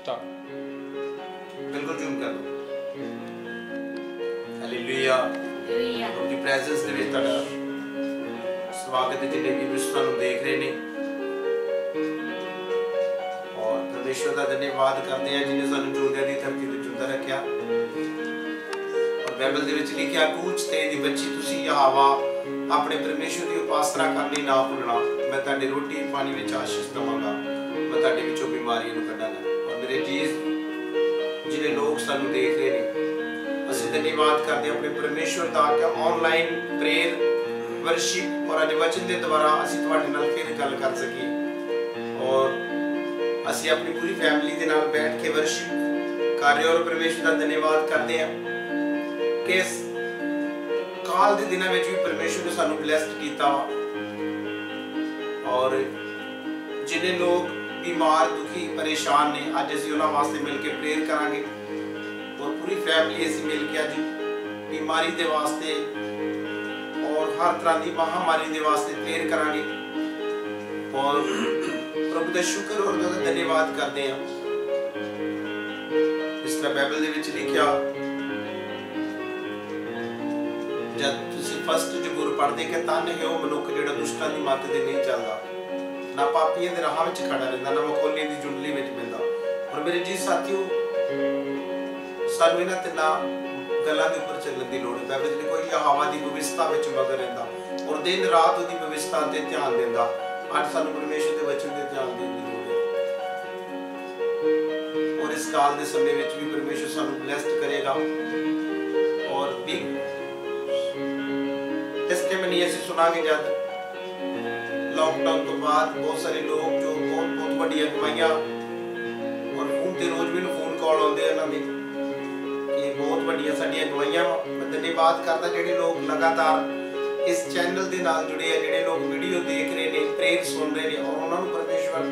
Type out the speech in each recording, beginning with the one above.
Start. बिल्कुल zoom कर दो। हालेलुया। उनकी प्रेजेंस ਦੇ ਵਿੱਚ ਤੁਹਾਡਾ ਸਵਾਗਤ ਹੈ ਜਿਹੜੇ ਵੀ ਵਿਸ਼ਵਾਸ ਨੂੰ ਦੇਖ ਰਹੇ ਨੇ ਔਰ ਪਰਮੇਸ਼ਵਰ ਦਾ ਧੰਨਵਾਦ ਕਰਦੇ ਹਾਂ ਜਿਹਨੇ ਸਾਨੂੰ ਜੋੜਿਆਂ ਦੀ ਧਰਤੀ ਤੇ ਜਿੰਦਾ ਰੱਖਿਆ ਔਰ ਬਾਈਬਲ ਦੇ ਵਿੱਚ ਲਿਖਿਆ ਕੂਚ ਤੇ ਦੀ ਬੱਚੀ ਤੁਸੀਂ ਯਹੋਵਾ ਆਪਣੇ ਪਰਮੇਸ਼ਵਰ ਦੀ ਉਪਾਸਨਾ ਕਰਨੀ ਨਾ ਭੁੱਲਣਾ ਮੈਂ ਤੁਹਾਡੀ ਰੋਟੀ ਪਾਣੀ ਵਿੱਚ ਆਸ਼ੀਸ਼ ਦਵਾਂਗਾ ਮੈਂ ਤੁਹਾਡੇ ਵਿੱਚੋਂ ਬਿਮਾਰੀਆਂ ਨੂੰ ਕੱਢਾਂਗਾ ਔਰ ਮੇਰੇ ਜੀਜ਼ ਜਿਹੜੇ ਲੋਕ ਸਾਨੂੰ ਦੇਖ ਰਹੇ ਨੇ ਅਸੀਂ ਧੰਨਵਾਦ ਕਰਦੇ ਹਾਂ ਆਪਣੇ ਪਰਮੇਸ਼ਵਰ ਦਾ ਕਿ ਆਨਲਾਈਨ ਪ੍ਰੇਅਰ ਵਰਸ਼ਿਪ ਔਰ ਅੱਜ ਵਚਨ ਦੇ ਦੁਆਰਾ ਅਸੀਂ ਤੁਹਾਡੇ ਨਾਲ ਫਿਰ ਗੱਲ ਕਰ ਸਕੀਏ ਔਰ ਅਸੀਂ ਆਪਣੀ ਪੂਰੀ ਫੈਮਿਲੀ ਦੇ ਨਾਲ ਬੈਠ ਕੇ ਵਰਸ਼ਿਪ ਕਰ ਰਹੇ ਔਰ ਪਰਮੇਸ਼ਵਰ ਦਾ ਧੰਨਵਾਦ ਕਰਦੇ ਹਾਂ ਕਿ ਇਸ ਕਾਲ ਦੇ ਦਿਨਾਂ ਵਿੱਚ ਵੀ ਪਰਮੇਸ਼ਵਰ ਨੇ ਸਾਨੂੰ ਬਲੈਸਡ ਕੀਤਾ ਔਰ ਜਿਹੜੇ ਲੋਕ बीमार दुखी परेशान ने आज असीं उन्हां वास्ते मिल के प्रेयर करांगे और पूरी फैमिली असीं मिल के अज बीमारी दे वास्ते और हर तरह की महामारी दे वास्ते प्रेयर करांगे और प्रभु दा शुक्र और उहदा धन्यवाद करदे हां। इस तरह बाइबल दे विच लिखिया जद तुसीं फर्स्ट जबूर पढ़दे कि धन है वो मनुख जिहड़ा दुष्टां दी मत ते नहीं चलदा ना पापियों के राह में खड़ा रहता ना मखौलियों की जुंडली में पैदा और मेरे जी साथियों सानू इन्हां तिन्नां गल्लां दे उपर चलण दी लोड़ है। बाइबल च कोई यहोवा दी व्यवस्था विच मगन रहिंदा और दिन रात उहदी व्यवस्था ते ध्यान दिंदा अज सानू परमेश्वर दे वचन ते ध्यान देण दी लोड़ है और इस काल दे समय विच भी परमेश्वर सानू ब्लेस्ड करेगा और भी टेस्टिमनी असीं सुनांगे जद लॉकडाउन तो बाद बहुत सारे लोग जो बहुत बड़ी अगवाइयां और फोन ते रोज भी फोन कॉल आते हैं कि बहुत बड़िया साडी अगवाइयां मैं धन्यवाद करता जेडे लोग लगातार इस चैनल दे नाल जुड़े हैं जेडे लोग वीडियो देख रहे ने प्रेयर सुन रहे ने और उन्हां नूं परमेश्वर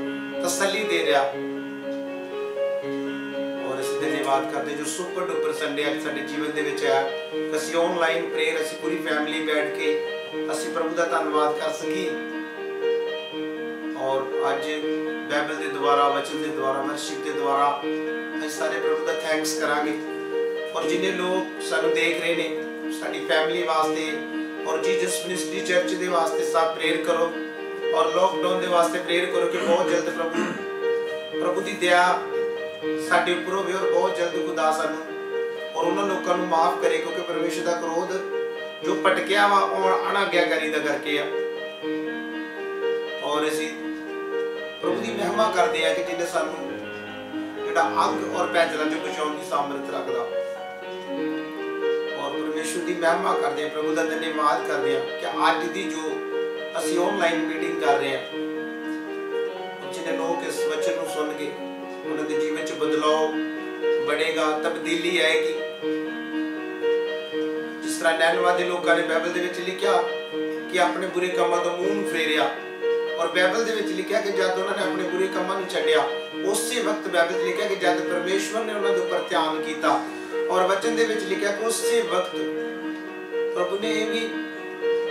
तसल्ली दे रहा और इस धन्यवाद करते जो सुपर डुपर संडे आज साडे जीवन दे विच है असीं ऑनलाइन प्रेयर असीं पूरी फैमिली बैठ के असीं प्रभु दा धन्यवाद कर सकीए और आज बाइबल के द्वारा वचन के द्वारा वर्शिप के द्वारा अस सारे प्रभु का थैंक्स करांगे और जिन्हें लोग सानू देख रहे ने साडी फैमिली वास्ते और जीसस मिनिस्ट्री चर्च के वास्ते सब प्रेयर करो और लॉकडाउन के वास्ते प्रेयर करो कि बहुत जल्द प्रभु की दया साडे उपर होवे और बहुत जल्द खुदा सानू और उन्हां लोकां नू माफ करे क्योंकि परमेश्वर का क्रोध जो भटकिया वा और अनाज्ञाकारी दा करके आ और असीं प्रभु की महिमा करते हैं कि जिन्हें सानू जिहड़ा अग और पैदलों चों बचाउण की सामर्थ रखदा और परमेश्वर की महिमा करते हैं प्रभु का धन्यवाद करते हैं कि अज की जो असीं ऑनलाइन मीटिंग कर रहे हैं जिन्हें लोग इस वचन को सुन के उन्होंने जीवन च बदलाव बढ़ेगा तब्दीली आएगी जिस तरह नैनवा के लोगों ने बाइबल दे विच लिखिया कि अपने बुरे कामां तो मूंह फेरिया और बाइबल दे विच लिखिया कि जब उन्होंने अपने बुरे कामां नूं छड्डिया उसी वक्त बाइबल च लिखिया कि जब परमेश्वर ने उन्हां दे उपर ध्यान कीता और वचन दे विच लिखिया कि उसी वक्त प्रभु ने भी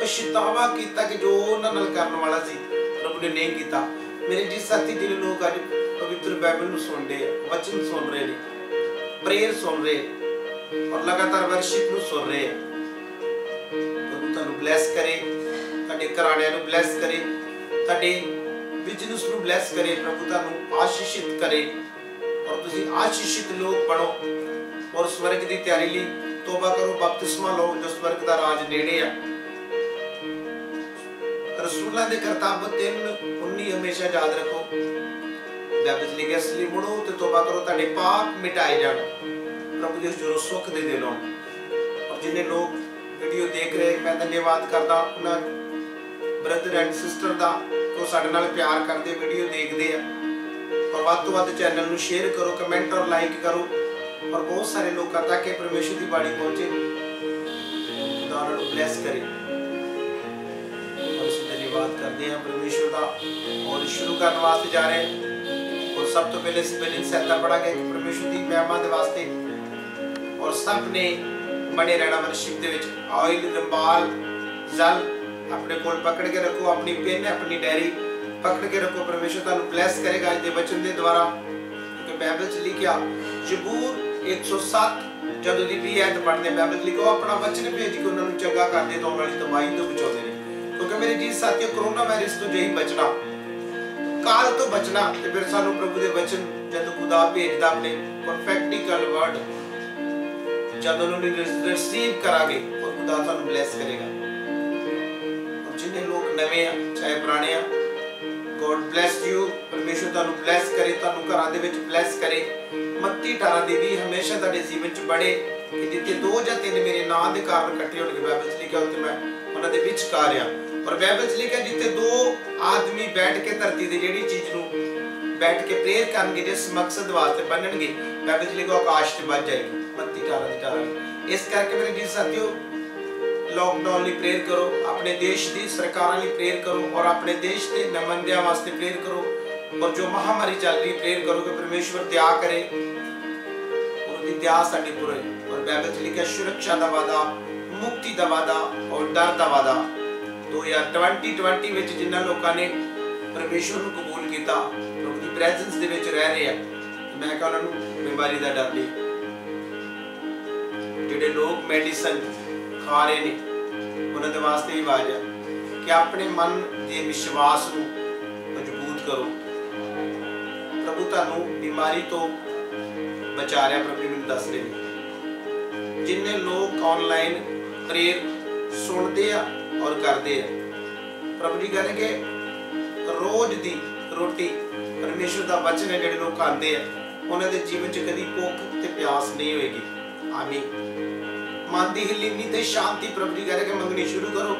पछतावा कीता कि जो उन्हां नाल करन वाला सी प्रभु ने नहीं कीता। मेरे जी साथी जिन्हें लोग आज पवित्र बाइबल नूं सुन रहे हैं वचन सुन रहे ने प्रेयर सुन रहे और लगातार वर्शिप नूं सुन रहे प्रभु तुहानूं ब्लैस करे तुहाडे घराणिਆਂ नूं ब्लैस करे तुहाडे बिजनेस नूं ब्लैस करे प्रभु तुहानूं आशीषित करे और तुसीं आशीषित लोग बनो और स्वर्ग की तैयारी लई तौबा करो बपतिस्मा लो जो स्वर्ग का राज नेड़े है। रसूलां दे करतब 3:19 हमेशा याद रखो बाइबल च लिखिया इसलिए मुड़ो ते तौबा करो तुहाडे पाप मिटाए जाण प्रभु दे जो सुख दे दिलों और जिन्हें लोग वीडियो देख रहे मैं धन्यवाद करदा उन्हां ब्रदर एंड सिस्टर दा को साडे नाल प्यार करदे वीडियो देखदे आ और वध तो वध चैनल नूं शेयर करो कमेंट और लाइक करो और बहुत सारे लोगों तक के परमेश्वर की बाणी पहुंचे खुदा उन्हां नूं ब्लैस करे और इस धन्यवाद करते हैं परमेश्वर का और शुरू करने वास्ते जा रहे हैं और सब तो पहले स्पेलिंग सहायता पढ़ांगे परमेश्वर की महिमा के वास्ते और सब ने बने रहना वर्शिप दे विच ऑयल रंबाल जल अपने कोल पकड़ के रखो अपनी पेन अपनी डायरी पकड़ के रखो परमेश्वर तुहानूं ब्लैस करेगा आज दे वचन दे द्वारा क्योंकि बाइबल च लिखिया जबूर 107 ਜਦੋਂ ਦੀ 20 ਐਤ ਪੜ੍ਹਦੇ ਬਾਈਬਲ ਲਿਖੋ ਆਪਣਾ ਵਚਨ ਭੇਜ ਕੇ ਉਹਨਾਂ ਨੂੰ ਚੰਗਾ ਕਰਦੇ ਤਾਂ ਉਹਨਾਂ ਵਾਲੀ ਤਬਾਹੀ ਤੋਂ ਬਚਾਉਂਦੇ ਨੇ ਕਿਉਂਕਿ ਮੇਰੇ ਜੀ ਸਾਥੀਓ ਕਰੋਨਾ ਵਾਇਰਸ ਤੋਂ ਜਿਹੀ ਬਚਣਾ ਕਾਲ ਤੋਂ ਬਚਣਾ ਤੇ ਫਿਰ ਸਾਨੂੰ ਪ੍ਰਭੂ ਦੇ ਵਚਨ ਜਦੋਂ ਖੁਦਾ ਭੇਜਦਾ ਆਪਣੇ ਪ੍ਰੋਫੈਟਿਕਲ ਵਰਡ ਜਦੋਂ ਉਹਨੂੰ ਰਿਸੀਵ ਕਰਾਂਗੇ ਉਹ ਖੁਦਾ ਸਾਨੂੰ ਬਲੈਸ ਕਰੇਗਾ ਔਰ ਜਿੰਨੇ ਲੋਕ ਨਵੇਂ ਆ ਚਾਹੇ ਪੁਰਾਣੇ ਆ God bless you परमेश्वर ਤੁਹਾਨੂੰ ਬਲੈਸ ਕਰੇ ਤੁਹਾਨੂੰ ਘਰਾਂ ਦੇ ਵਿੱਚ ਬਲੈਸ ਕਰੇ ਮੱਤੀ 18 ਦੀ ਵੀ ਹਮੇਸ਼ਾ ਤੁਹਾਡੇ ਜੀਵਨ ਚ ਬੜੇ ਕਿ ਜਿੱਥੇ 2 ਜਾਂ 3 ਮੇਰੇ ਨਾਮ ਦੇ ਕਾਰਨ ਇਕੱਠੇ ਹੋਣਗੇ ਬਾਈਬਲ ਚ ਲਿਖਿਆ ਉੱਥੇ ਮੈਂ ਉਹਨਾਂ ਦੇ ਵਿੱਚ ਕਾਰਿਆ ਪਰ ਬਾਈਬਲ ਚ ਲਿਖਿਆ ਜਿੱਥੇ 2 ਆਦਮੀ ਬੈਠ ਕੇ ਧਰਤੀ ਦੇ ਜਿਹੜੀ ਚੀਜ਼ ਨੂੰ ਬੈਠ ਕੇ ਪ੍ਰੇਅਰ ਕਰਨਗੇ ਜਿਸ ਮਕਸਦ ਵਾਸਤੇ ਬੰਨਣਗੇ ਬਾਈਬਲ ਚ ਲਿਖਿਆ ਆਕਾਸ਼ ਤੇ ਵੱਜ ਜਾਏਗੀ ਮੱਤੀ 18 ਦੀ 18 ਇਸ ਕਰਕੇ ਮੇਰੇ ਜੀ ਸਾਥੀਓ लॉकडाउन ਲਈ प्रेयर करो अपने देश ਦੀ ਸਰਕਾਰਾਂ ਲਈ प्रेयर करो और अपने देश ਦੇ ਨੁਮਾਇੰਦਿਆਂ ਵਾਸਤੇ प्रेयर करो और जो महामारी चल रही प्रेयर करो कि परमेश्वर दया करे और उनकी दया साडी पूरे और बाइबल ਚ लिखा सुरक्षा ਦਾ ਵਾਦਾ मुक्ति ਦਾ ਵਾਦਾ और डर ਦਾ ਵਾਦਾ 2020 ਵਿੱਚ ਜਿਨ੍ਹਾਂ ਲੋਕਾਂ ਨੇ ਪਰਮੇਸ਼ਵਰ ਨੂੰ ਕਬੂਲ ਕੀਤਾ ਪ੍ਰਭੂ ਦੀ ਪ੍ਰੈਜ਼ੈਂਸ ਦੇ ਵਿੱਚ ਰਹਿ ਰਹੇ ਆ ਮੈਂ ਕਹਾਂ ਉਹਨਾਂ ਨੂੰ ਬਿਮਾਰੀ ਦਾ ਡਰ ਨਹੀਂ ਜਿਹੜੇ ਲੋਕ ਮੈਡੀਸਨ खा रहे ने उन्होंने वास्ते भी आवाज है कि अपने मन के विश्वास को मजबूत करो प्रभु तुहानू बीमारी तो बचा रहा प्रभु मैनूं दस रहे जिन्ने लोग ऑनलाइन प्रेयर सुनते हैं और करते हैं प्रभु जी कहेंगे रोज दी रोटी परमेश्वर का वचन है जिहड़े लोग खाते हैं उन्होंने जीवन च कभी भुख ते प्यास नहीं होएगी आमीन मन की हिलीनी ते शांति प्रभु जी कह रहे कि मंगनी शुरू करो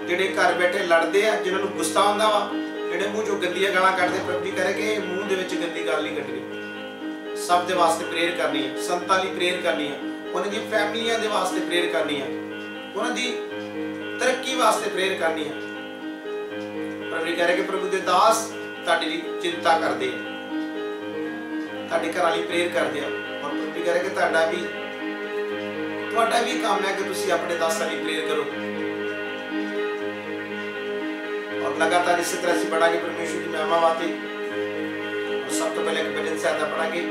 जिहड़े घर बैठे लड़ते हैं जिन्हां नूं गुस्सा आउंदा वा जिहड़े मूँह चों गंदियां गालां कढदे प्रभु जी कह रहे कि मूँह दे विच गंदी गल नहीं कढनी सब दे वास्ते प्रेयर करनी है संतां लई प्रेयर करनी है उन्हां दी फैमिलियां दे वास्ते प्रेयर करनी है उन्हां दी तरक्की वास्ते प्रेयर करनी है प्रभु जी कह रहे कि प्रभु दे दास तुहाडी लई चिंता करदे तुहाडे घरां लई प्रेयर करदे आ और प्रभु जी कह रहे कि तुहाडा भी ਤੁਹਾਡਾ ਵੀ ਕੰਮ ਹੈ ਕਿ ਤੁਸੀਂ ਆਪਣੇ ਦਾਸਾਂ ਲਈ ਪ੍ਰੇਅਰ ਕਰੋ और लगातार इसी तरह से बढ़ागे परमेश्वर की महिमा बातें और सब तो पहले भजन से आधा पढ़ागे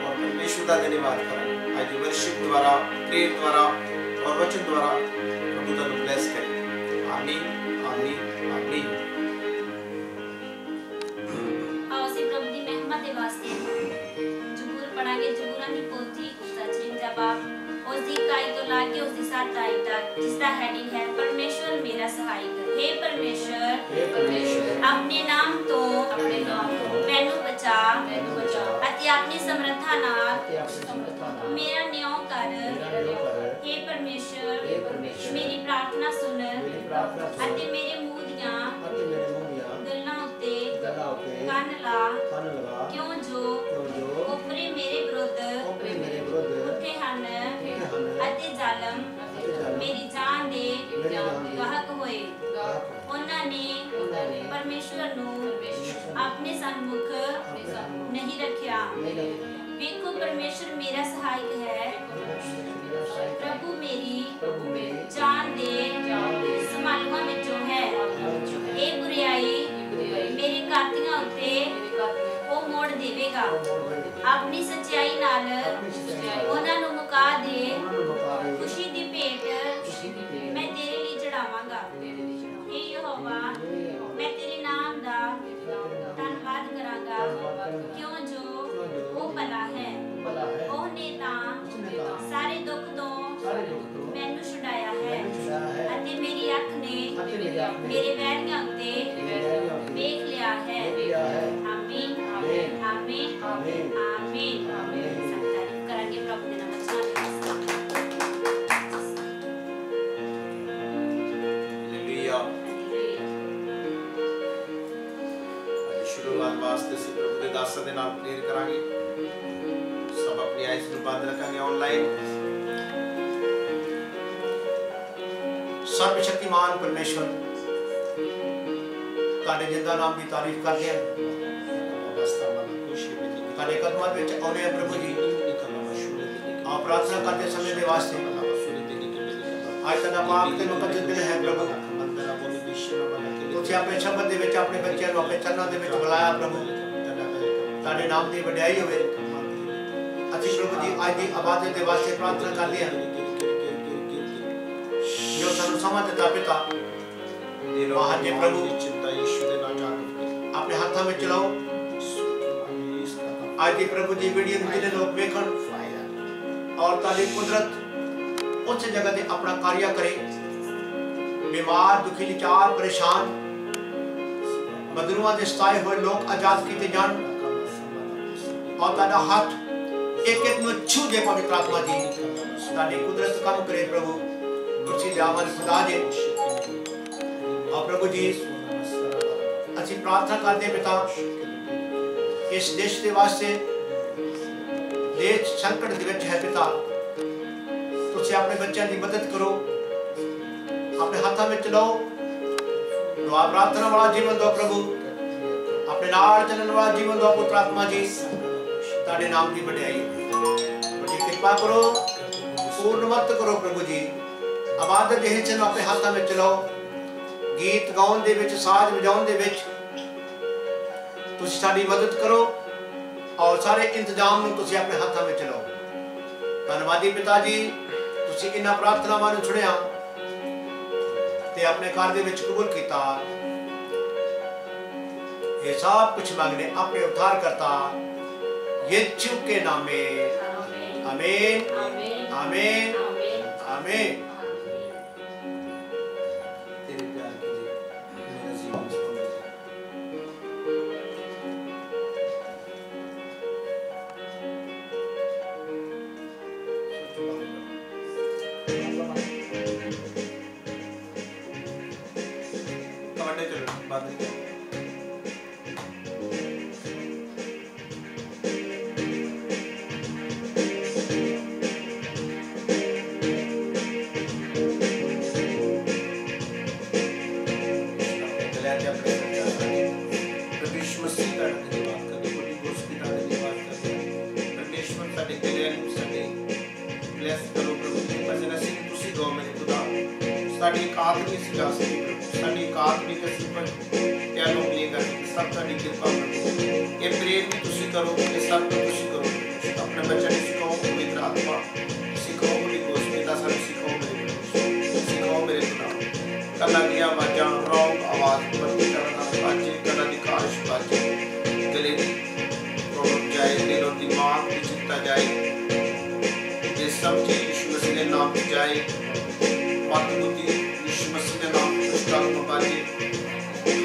और परमेश्वर का धन्यवाद करें आज वर्शिप द्वारा प्रेयर द्वारा और वचन द्वारा प्रभु का ब्लेस करें आमीन आमीन आमीन आओ से प्रभु की महिमा दे वास्ते जबूर पढ़ागे जबूरां दी पोथी उसका 53 बाब उसकी इकाई तो लाके उसकी 7 आई तक जिसका हेडिंग है परमेश्वर मेरा सहायक हे परमेश्वर अपने नाम तो मैनू बचा अति अपनी समर्था नाल मेरा न्याय कर हे परमेश्वर मेरी प्रार्थना सुन अति मेरे मुंह दियां गल्लां उत्ते कान ला क्यों जो उपरे मेरे विरुद्ध उठे हन अति जालम मेरी जान दे गाहक होए उन्हां ने परमेश्वर नूं अपने सन्मुख नहीं रखिया वेखो परमेश्वर मेरा सहायक है प्रभु मेरी जान दे संभालुआं विचों है ए बुराई मेरे कातियां उत्ते वो मोड़ देवेगा अपनी सच्चाई नाल उन्हां नूं मुका दे खुशी दी भेंट मैं तेरे लिए चढ़ावांगा हे यहोवा मैं तेरे नाम दा धन्यवाद करांगा क्यों जो वो भला है ओहने तां सारे दुख तो मैनू छुड़ाया है अते मेरी अख ने मेरे वैरियां उत्ते देख लिया है आमीन आमीन आमीन आमीन आमीन सब तारीफ करांगे प्रभु दे नाम हालेलुया शुरुआत वास्ते से प्रभु दे दासां दे नाल प्रेयर करांगे सब अपनी आईज नूं बंद रखांगे ऑनलाइन सर्वशक्तिमान परमेश्वर ताड़े जिंदा नाम की तारीफ करते हैं ताड़े कदमां विच आउंदे प्रभु जी आ प्रार्थना करते समय दे वास्ते आज दा पाक ते मुकद्दस दिन है प्रभु तुसीं अपने शब्द दे विच अपने बच्चों नूं अपने चरनां दे विच बुलाया प्रभु ताड़े नाम की वड्याई होवे। अच्छी प्रभु जी आज की आबादी के वास्ते प्रार्थना कर लिया जो सानू समझ देता पिता महान जी प्रभु अपने हाथों में चलाओ। आज की प्रभु जी वीडियो जिन्हें लोग वेखन और ताली कुदरत उस जगह से अपना कार्य करे। बीमार दुखी लाचार परेशान बदरुआं दे सताए हुए लोग आजाद किए जान और ताड़ा हाथ एक एक में छू दे पवित्र आत्मा जी ताड़ी कुदरत काम करे प्रभु तुसी जावन खुदा जी। और प्रभु जी अच्छी प्रार्थना करते पिता इस देश के वास्ते देश संकट दे विच है पिता तुसी अपने बच्चों की मदद करो अपने हाथों में चलाओ। दुआ प्रार्थना वाला जीवन दो प्रभु अपने नाल चलने वाला जीवन दो पुत्र आत्मा जी ताड़े नाम की वड्याई बड़ी कृपा करो पूर्ण मत करो प्रभु जी। आबाद दे हिस्से अपने हाथों में चलाओ गीत गाउन दे विच साज बजाउन दे विच तुसी साडी मदद करो और सारे इंतजाम नूं तुसी अपने हाथों में चलाओ। धन्यवादी पिता जी तुसी इन्हां प्रार्थनावां नूं सुणिया ते अपने कार्य विच कबूल कीता। ये सब कुछ मांगने अपने उद्धार करता यीशु के नाम में आमीन आमीन आमीन।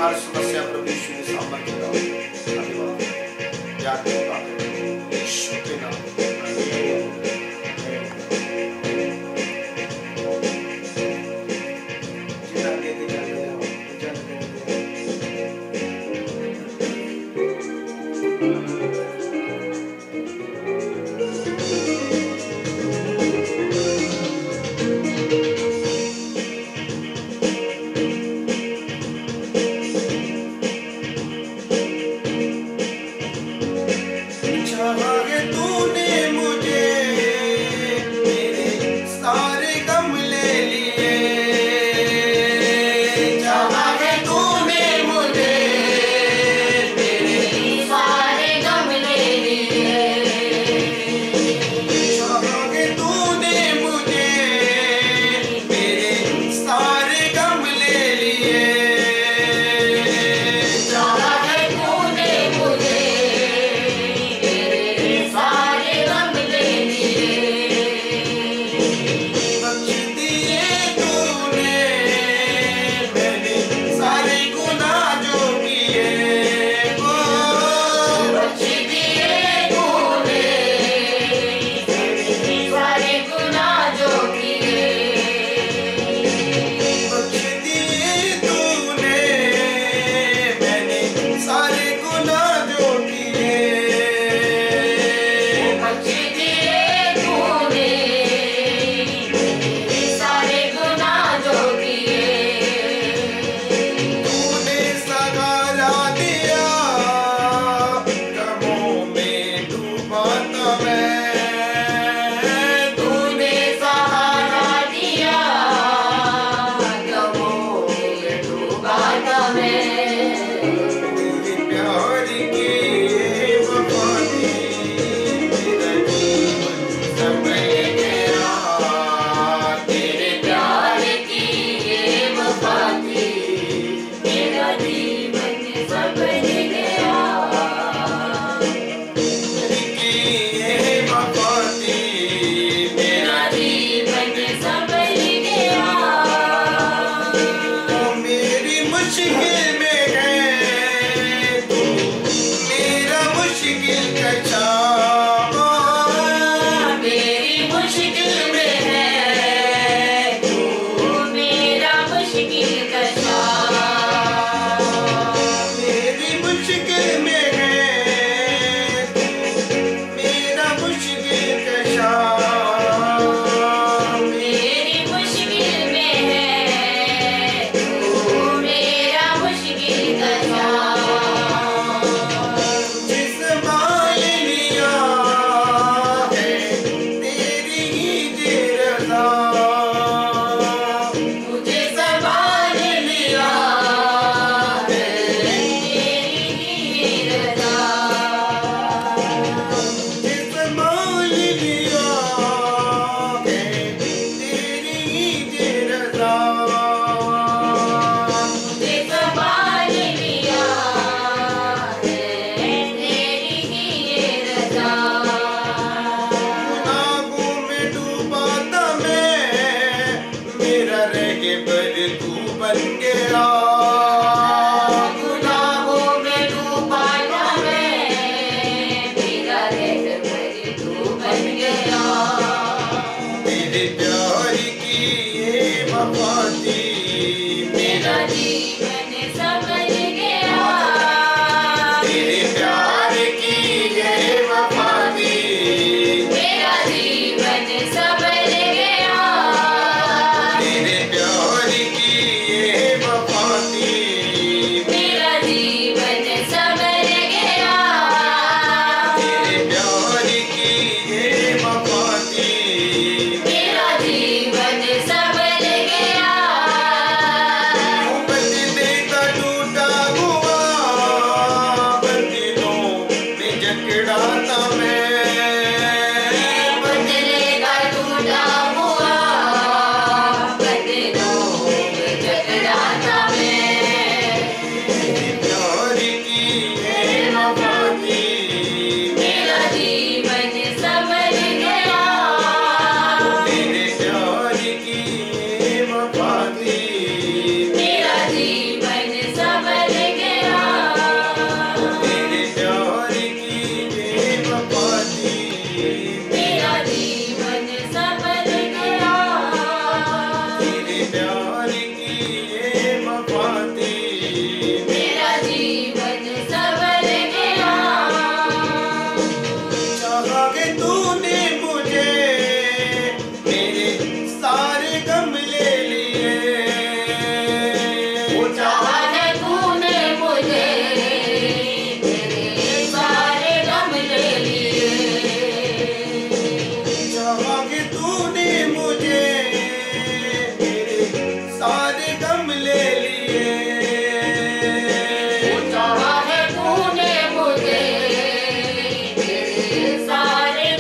हर समस्या प्रभु यीशु के सामर्थ्य का धन्यवाद याद यीशु के नाम सारे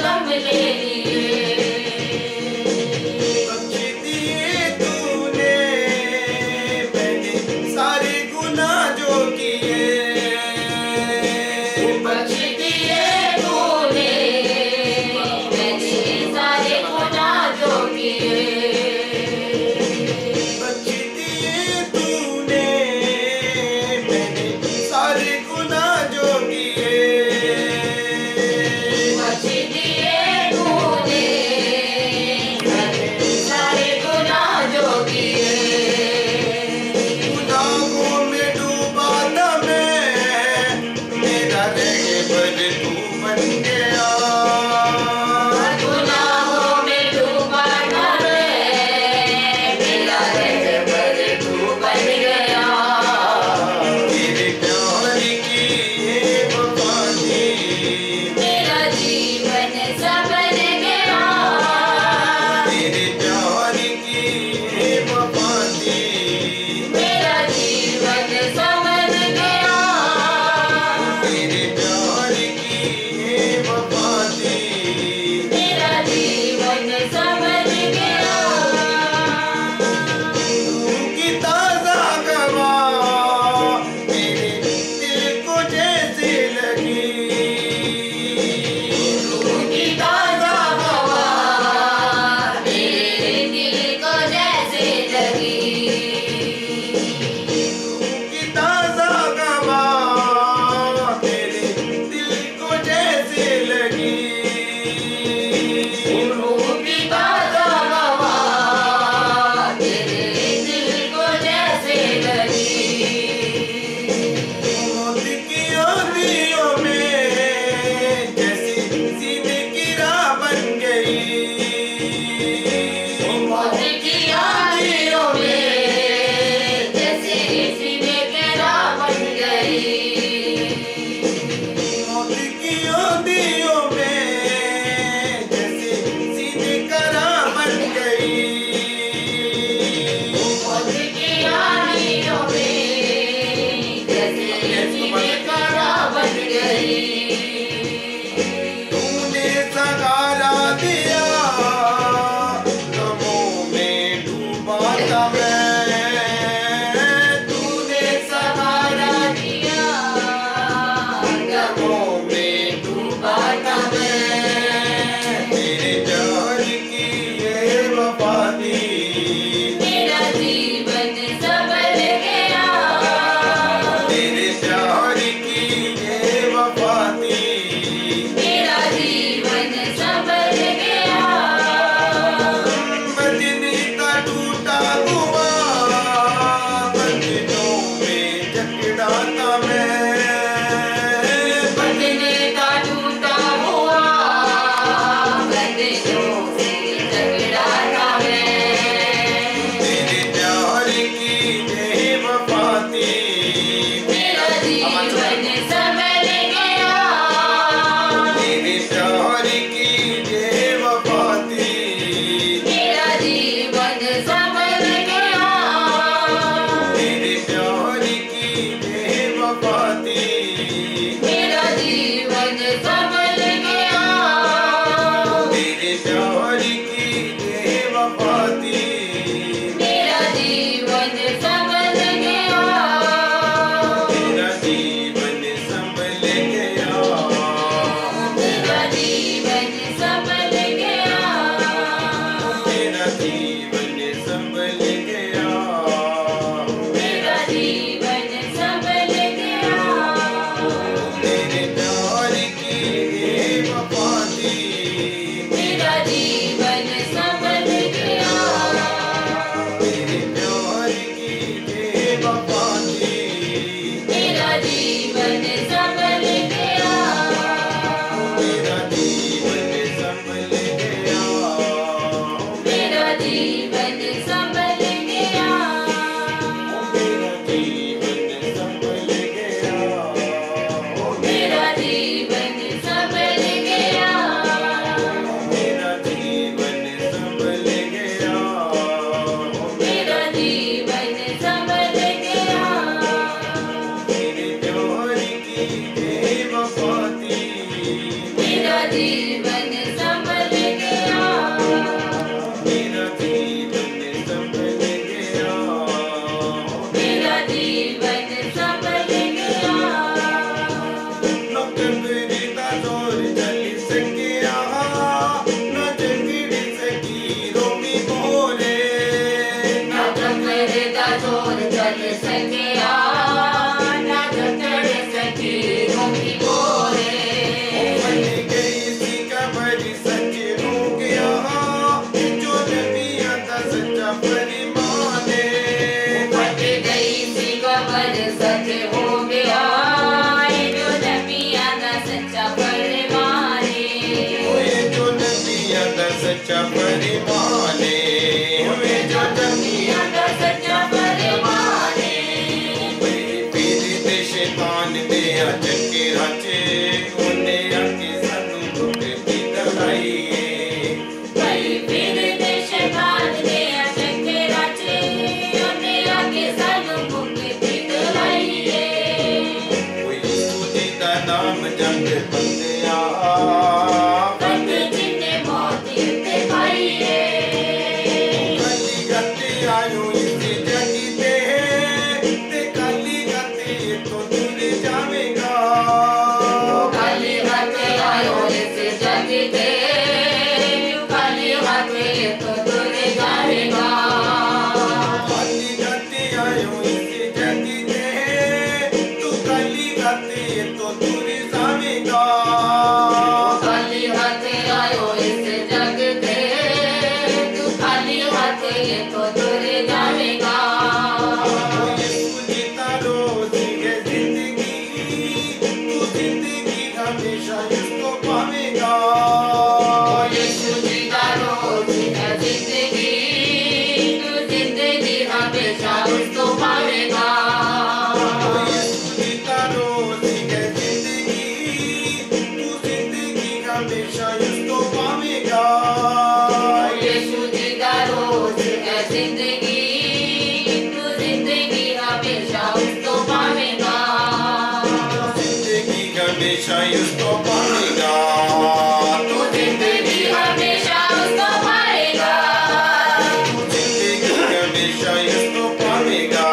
जीवन संभल गया, मेरा जीवन संभल गया, मेरा जीवन संभल गया, मेरे प्यार की वफा थी, मेरा जीवन संभल गया, मेरे प्यार की वफा थी, मेरा जीवन संभल गया, मेरा जीवन संभल गया, मेरा जीवन संभल गया, मेरा जीवन संभल गया, मेरा जीवन संभल गया, मेरा जीवन संभल गया, मेरा जीवन संभल गया, मेरे प्यार की वफा थी, मेरा जीवन संभल गया, मेरा जीवन संभल गया, मेरा जीवन संभल गया, न कब्र दा दौर चल सकिया, न जगड़ सकी रोमी मोरे, न कमर दा जोर चल सकिया, न जकड़ सकी रोमी बोरे, बन गई सी कब्र सच हो गया, जो नबियां दा सच्चा फरमान है। फट गई सी कबर सच हो गया, जो नबियां दा सच्चा फरमान ओए जो नबियां दा सच्चा फरमान है, ओए जो नबियां दा सच्चा फरमान पीर ते शैतान दे चक्के राचे, ओने आके सानू धोखे दलाई भाई फिर दे शैतान दे चक्के राचे, ओने आके सानू मुक्ति दिलाईए, कोई सूजी दा नाम जंग बंदिया, बंदे जिन्ने मौत ते पाईए, काली गाते आयो इस जगी ते काली गाते तो दूर जावेगा, काली हाथे आयो इस जग पे, काली हाथे तो दूर जाएगा, काली गाते आयो इस जगी ते तू काली गाते तो दूर जावेगा, काली हाथे आयो इस जग पे, तू खाली हाथे तो दूर जाएगा, यीशु जीता रोज है जिंदगी, तू जिंदगी हमेशा इसको पावेगा, यीशु जीता रोज है जिंदगी, तू जिंदगी हमेशा उसको पावेगा, यीशु जीता रोज है जिंदगी, तू जिंदगी हमेशा इसको पावेगा, यीशु जीता रोज है जिंदगी, तू जिंदगी हमेशा उसको पावेगा, जिंदगी हमेशा इसको पावेगा, तू जिंदगी हमेशा उसको पाएगा, जिंदगी हमेशा इसको पावेगा,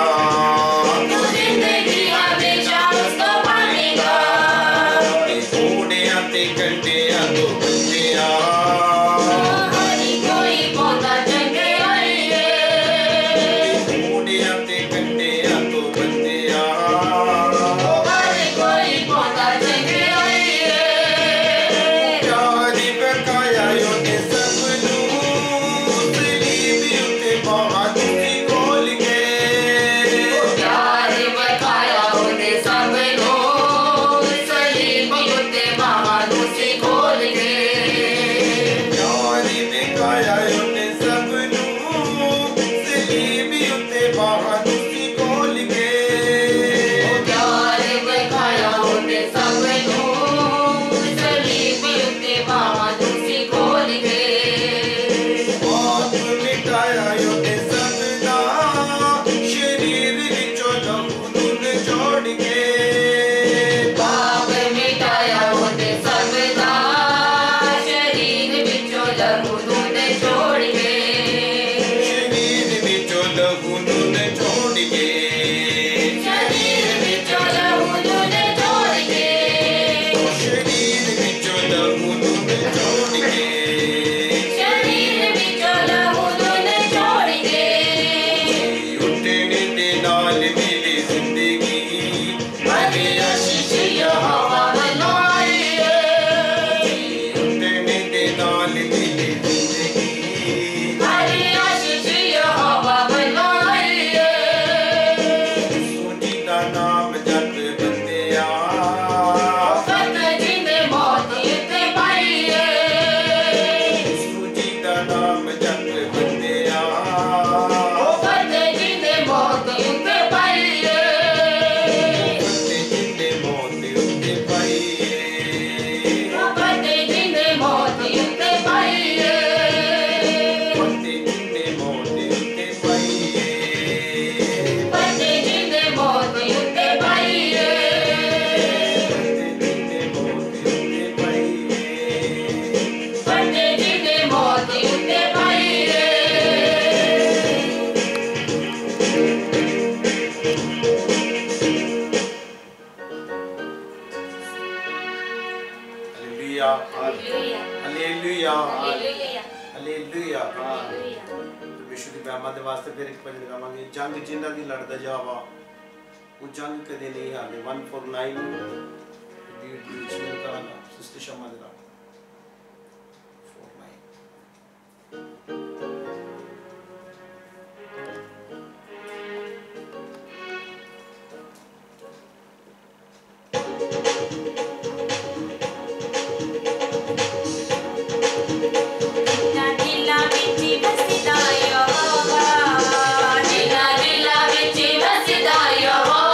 तू जिंदगी हमेशा उसको पाएगा, घोड़ियां ते कंडियां तो बच्चियां, हरी कोई पौधा चंगे आइए, घोड़ियां ते कंडियां तो बच्चियां, हरी कोई पौधा चंगे आइए, प्यारी बकाया योने सब नू, सलीब उते बाबा तुसी खोल के, प्यार बखाया उन्हें सब लोग, सलीब उत्ते बाबा दूसरी खोल के, हालेलुया हालेलुया हालेलुया हालेलुया परमेश्वर की महिमा के वास्ते फिर एक भजन गावांगे जंग जिन्हां दी लड़दा जावा वो जंग कदे नहीं हारदे 149 बीट बीच में करांगा सिस्टर शमा दे नाल 49 Yehova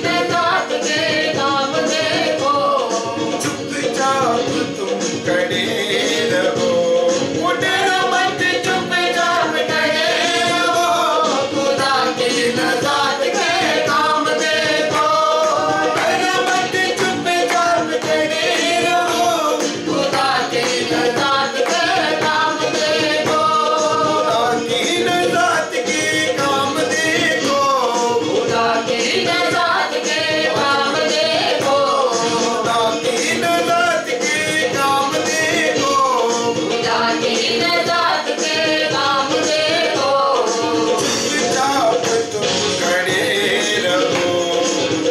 नजात के काम देखो, चुपचाप तुम खड़े रहो, डरो मत चुपचाप खड़े रहो, खुदा की नजात के काम देखो, डरो मत चुपचाप खड़े रहो, खुदा की नजात के काम देखो, खुदा की नजात के काम देखो, खुदा की नजात के काम देखो, खुदा की नजात के काम देखो, खुदा की नजात के काम देखो, चुपचाप तुम खड़े रहो,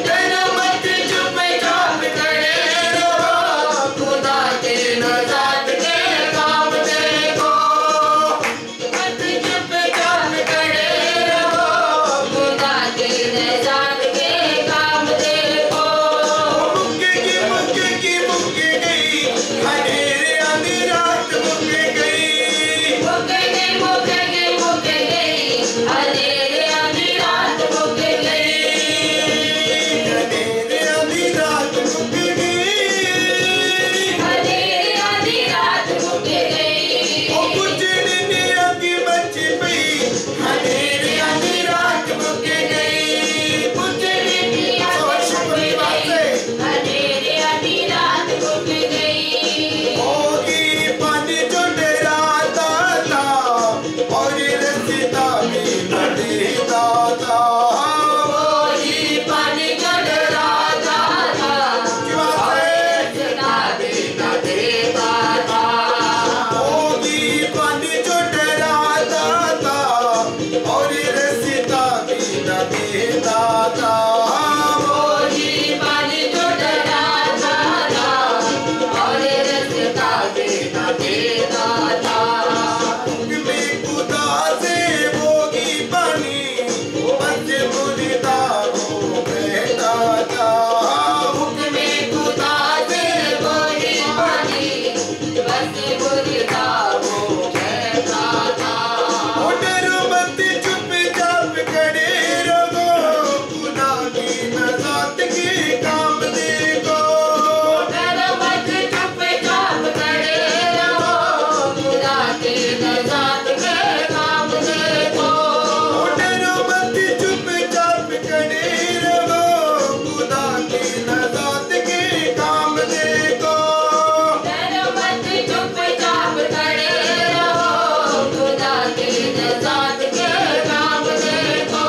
डरो मत चुपचाप खड़े रहो, खुदा की नजात के काम देखो, मत चुपचाप खड़े रहो, खुदा की नजात के काम देखो, मुक्के गई, अंधेरे आधी रात मुक्के गई, मुक्के गई, अंधेरे आधी रात मुक्के गई, अंधेरे आधी रात मुक्के गई, अंधेरे आधी रात मुक्के गई, ओ गुजरे ने आगे बच पई, अंधेरे आधी रात मुक्के गई, गुजरे ने आगे बच पई, अंधेरे आधी रात मुक्के गई, होगी पानी जो डराता था, और रस्ता भी न देता था, कोई पानी जो डराता था, रास्ता भी न देता था, होगी पानी जो डराता था, और रस्ता भी न देता था, कोई पानी जो डराता था, और रास्ता भी न देता था, में खुदा से होगी पानी, बस मुर्दा हो बैठा था, में खुदा से बोली पानी, बस मुर्दा वो कहता था, डरो मत चुपचाप खड़े रहो, खुदा की नजात के काम देखो, डरो मत चुपचाप खड़े रहो, खुदा की नजात के काम देखो, डरो मत चुपचाप खड़े रहो, खुदा की नजात के काम देखो, डरो मत चुपचाप खड़े रहो, खुदा की नजात के काम देखो,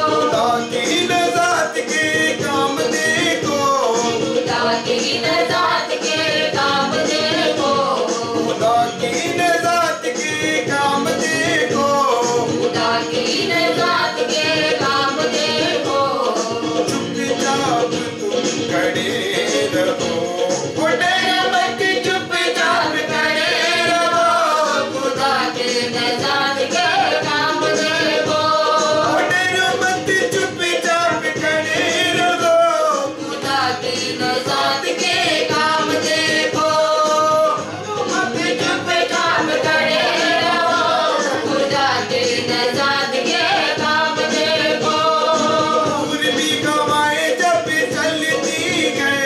खुदा की नजात के काम देखो, खुदा की नजात के काम देखो, खुदा की नजात के काम देखो, खुदा की नजात के काम देखो, चुपचाप तुम खड़े रहो, डरो मत चुपचाप खड़े रहो, खुदा की नजात के काम देखो, डरो मत चुपचाप खड़े रहो, खुदा की नजात के काम देखो, मत चुपचाप खड़े रहो, खुदा की नजात के काम देखो, पूर्वी हवाएं जब चलती है,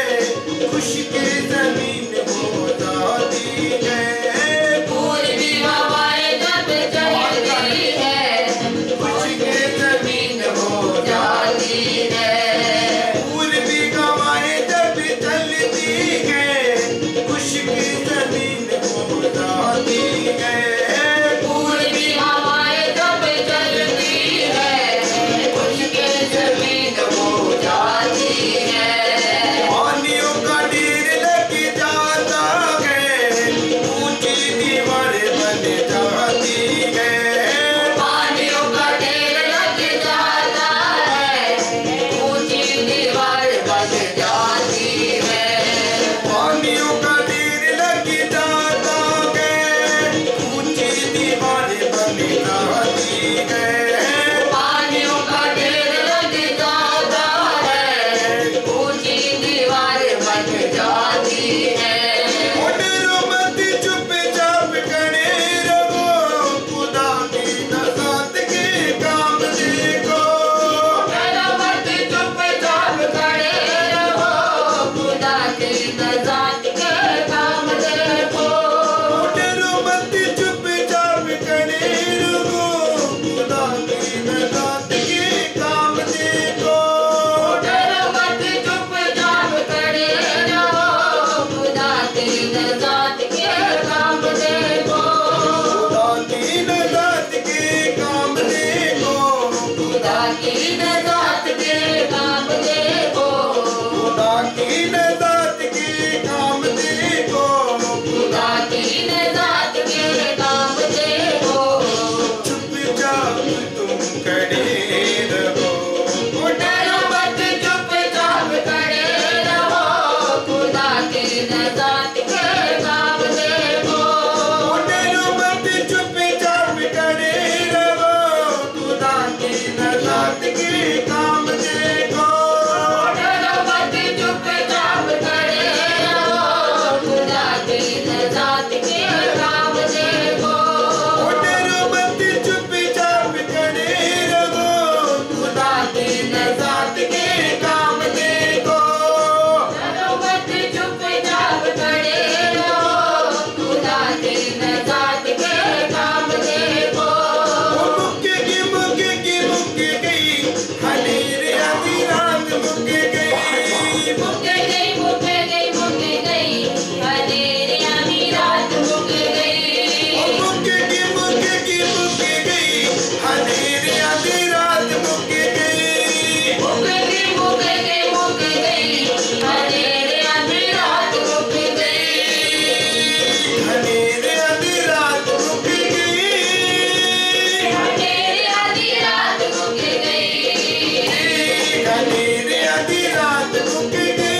रात मुक गई,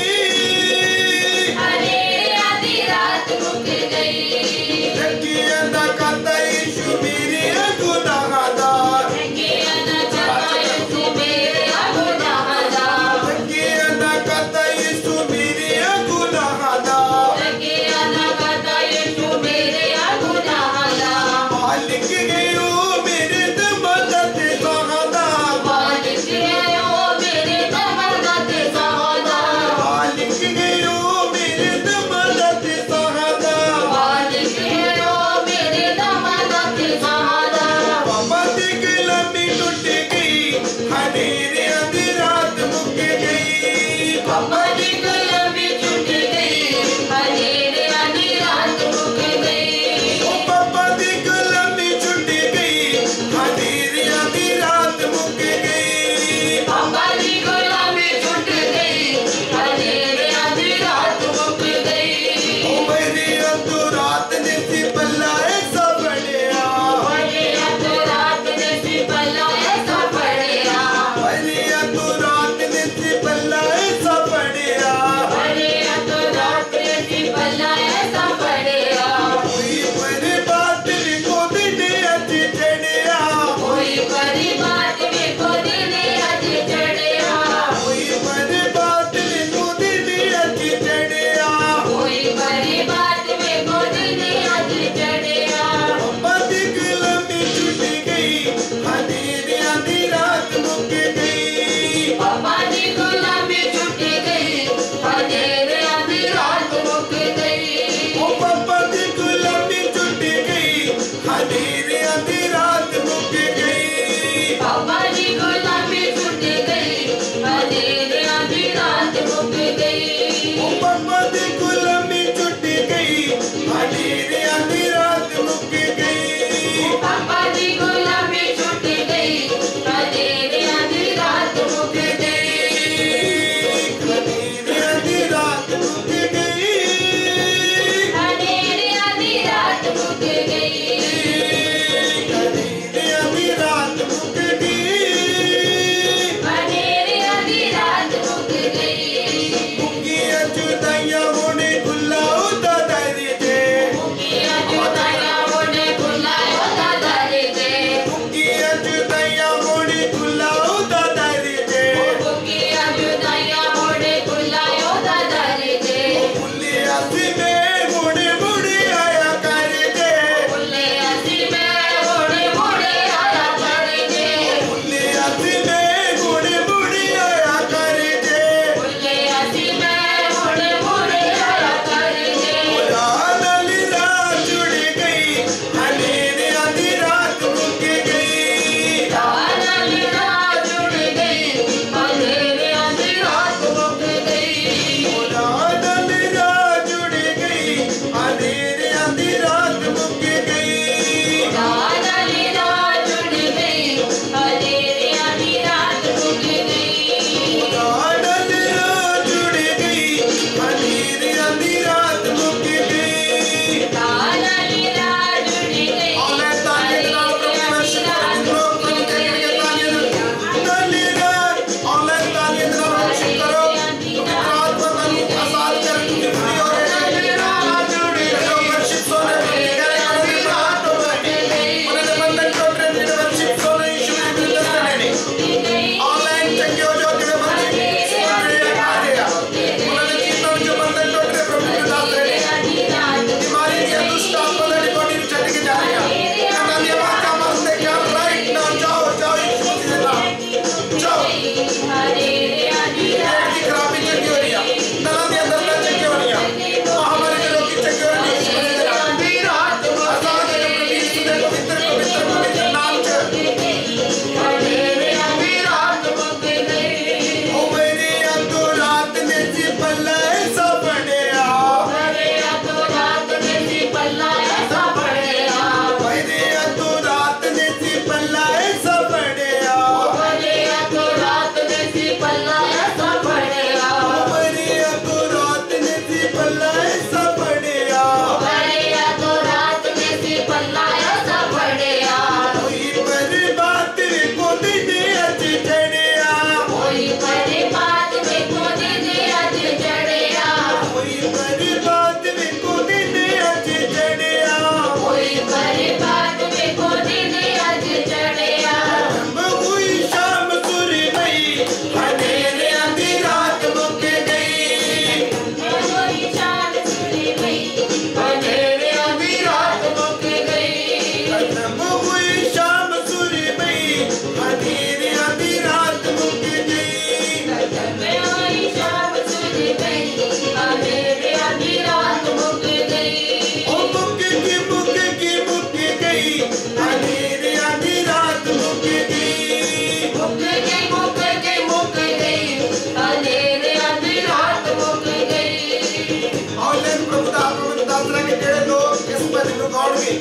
अरे आधी रात मुक गई, रंगिया दा खाता यीशु मेरे गुनाहां दा, रंगिया दा खाता यीशु मेरे गुनाहां दा, रंगिया दा खाता यीशु मेरे गुनाहां दा, रंगिया दा खाता यीशु मेरे गुनाहां दा, मालिक गयो मेरे दमद ते साहां दा, मालिक गयो मेरे दमद ते साहां दा,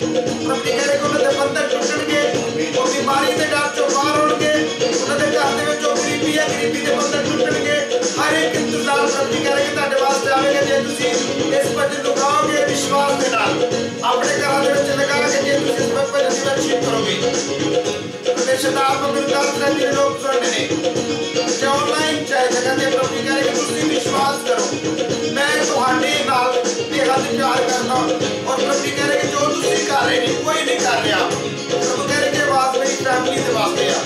प्रभु जी कह रहे कि उन्होंने बंधन टुटणगे, वो बीमारी के डर चों बाहर होणगे, उन्होंने घर दे विच जो गरीबी है गरीबी के बंधन टुटणगे। हर एक इंतजाम प्रभु जी कह रहे कि तुहाडे वास्ते आवेगा जे तुसीं इस भजन नूं गाओगे विश्वास दे नाल, अपने घरां दे विच लगा के जे तुसीं इस भजन दी वर्शिप करोगे। परमेश्वर दा आत्मा मेरे नाल जिहड़े लोग सुणदे ने जे ऑनलाइन चाहे जगह ते प्रभु जी कह रहे कि तुसीं विश्वास करो, मैं तुहाडे नाल बेहद प्यार करदा और प्रभु जी कह रहे कि जो तुसीं कर रहे ने कोई नहीं कर रहा। प्रभु कह रहे कि आवाज मेरी फैमिली दे वास्ते आ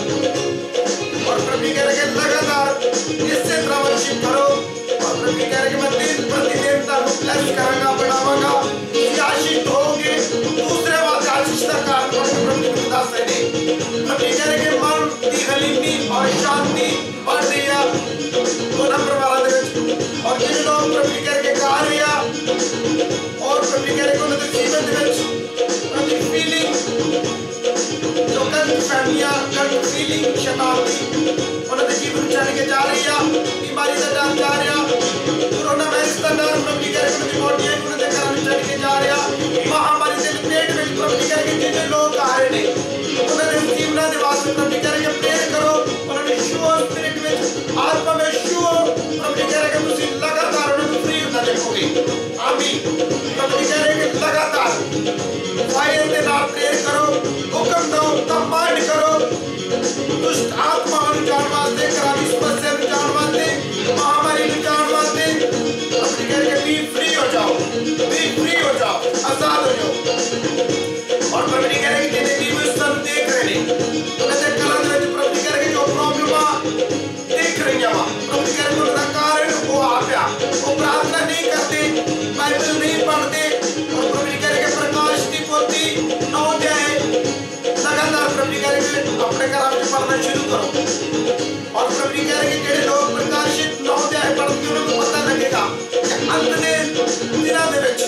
और प्रभु जी कह रहे कि लगातार इसी तरह वर्शिप करो और प्रभु जी कह रहे कि मैं दिन प्रतिदिन तुहानू ब्लेस करांगा, बढ़ावांगा, आशीष होगे, दूसरे वाले आशीष का कारण प्रभु जी दस रहे ने। प्रभु जी कह रहे कि मन की हलीमी और शांति बढ़ रही है दोनों परिवारों दे विच और जिन लोग प्रभु जी कह रहे कि गा रहे और प्रभु जी कह रहे कि उन्होंने जीवन दे विच प्रभु जी फीलिंग जो गलत फहमियां गलत फीलिंग शैतान दी उन्होंने जीवन चढ़ के जा रही है, बीमारी का डर जा रहा, कोरोना वायरस का डर प्रभु जी कह रहे उन्होंने बॉडी है उन्होंने घर में चढ़ के जा रहा, महामारी के पेट में प्रभु जी कह रहे जिन्हें लोग आ रहे ने उन्होंने जीवना के वास्ते प्रभु जी कह रहे प्रेयर करो, उन्होंने शो स्पिरिट में आत्मा में शो प्रभु जी कह रहे कि तुसीं लगातार उन्हें फ्री होता देखोगे। आमीन। प्रभु जी कह रहे कि लगातार फायर के नाल प्रेयर करो, हुक्म दो, कमांड करो, दुष्ट आत्मा को जान वास्ते, खराबी समस्या को जान वास्ते, महामारी को जान वास्ते प्रभु जी कह रहे बी फ्री हो जाओ, आजाद हो जाओ। और प्रभु जी कह रहे कि जिन्हें भी विस्तन देख रहे ने उन्हें कला दे विच प्रभु जी कह रहे कि जो प्रॉब्लम देख रही है प्रभु जी कह रहे उनका कारण वो आ गया, वो प्रार्थना नहीं करते, बाइबल नहीं पढ़ते और प्रभु जी कह रहे कि प्रकाश की पोथी 9 अध्याय लगातार प्रभु जी कह रहे कि अपने घर में पढ़ना शुरू करो और प्रभु जी कह रहे कि जेडे लोग प्रकाशित 9 अध्याय पढ़ते उन्हें पता लगेगा कि अंत दे दिनां दे विच